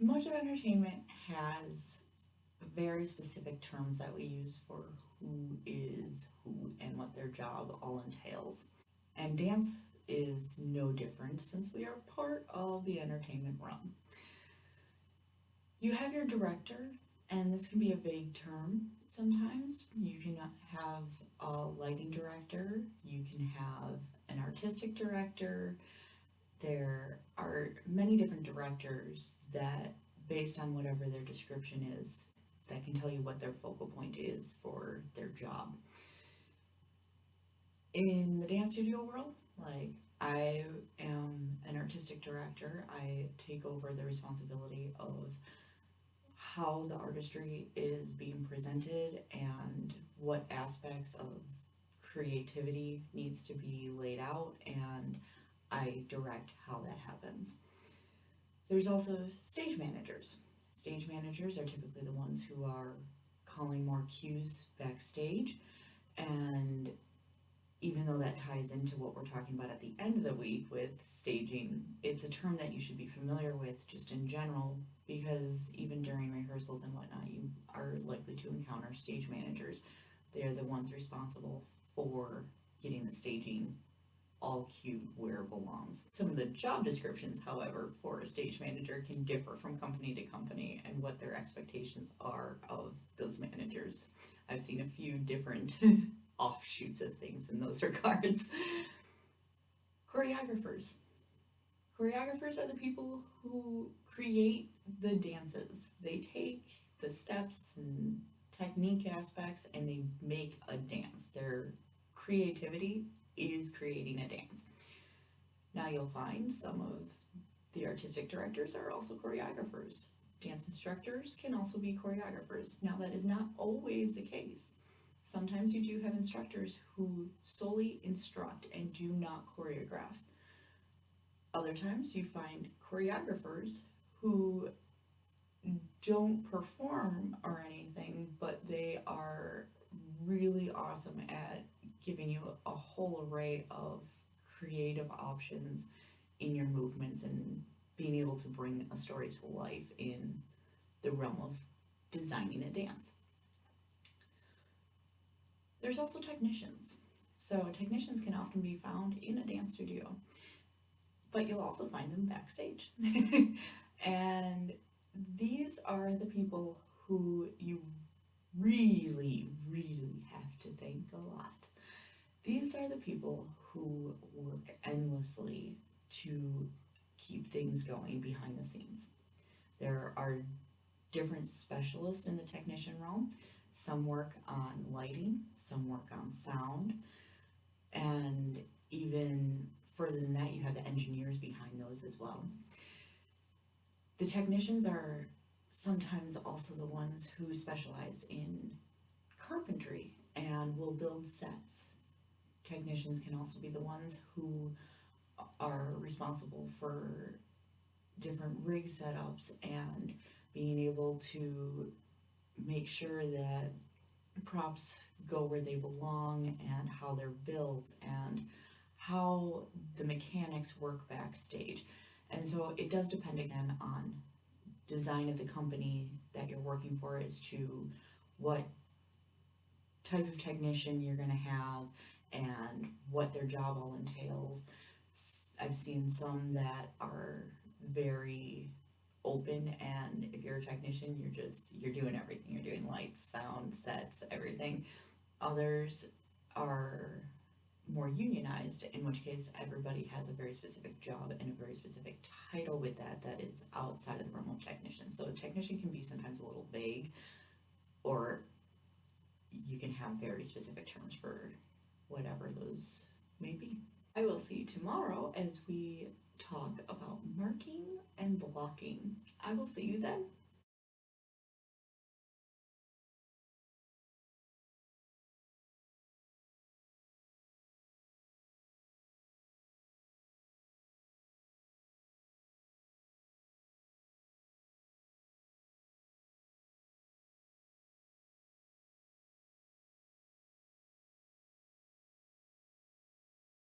Much of entertainment has very specific terms that we use for who is who and what their job all entails. And dance is no different since we are part of the entertainment realm. You have your director, and this can be a vague term sometimes. You can have a lighting director, you can have an artistic director. There are many different directors that, based on whatever their description is, that can tell you what their focal point is for their job. In the dance studio world, like, I am an artistic director. I take over the responsibility of how the artistry is being presented and what aspects of creativity needs to be laid out, and I direct how that happens. There's also stage managers. Stage managers are typically the ones who are calling more cues backstage, and even though that ties into what we're talking about at the end of the week with staging, it's a term that you should be familiar with just in general, because even during rehearsals and whatnot, you are likely to encounter stage managers. They're the ones responsible for getting the staging all cued where it belongs. Some of the job descriptions, however, for a stage manager can differ from company to company and what their expectations are of those managers. I've seen a few different offshoots of things in those regards. Choreographers. Choreographers are the people who create the dances. They take the steps and technique aspects and they make a dance. Their creativity is creating a dance. Now you'll find some of the artistic directors are also choreographers. Dance instructors can also be choreographers. Now that is not always the case. Sometimes you do have instructors who solely instruct and do not choreograph. Other times you find choreographers who don't perform or anything, but they are really awesome at giving you a whole array of creative options in your movements and being able to bring a story to life in the realm of designing a dance. There's also technicians. So technicians can often be found in a dance studio, but you'll also find them backstage. And these are the people who you really, really have to thank a lot. These are the people who work endlessly to keep things going behind the scenes. There are different specialists in the technician realm. Some work on lighting, some work on sound, and even further than that, you have the engineers behind those as well. The technicians are sometimes also the ones who specialize in carpentry and will build sets. Technicians can also be the ones who are responsible for different rig setups and being able to make sure that props go where they belong and how they're built and how the mechanics work backstage. And so it does depend again on design of the company that you're working for as to what type of technician you're going to have and what their job all entails. I've seen some that are very open, and if you're a technician, you're doing everything. You're doing lights, sound, sets, everything. Others are more unionized, in which case everybody has a very specific job and a very specific title with that is outside of the realm of technician. So a technician can be sometimes a little vague, or you can have very specific terms for whatever those may be. I will see you tomorrow as we talk about marking and blocking. I will see you then.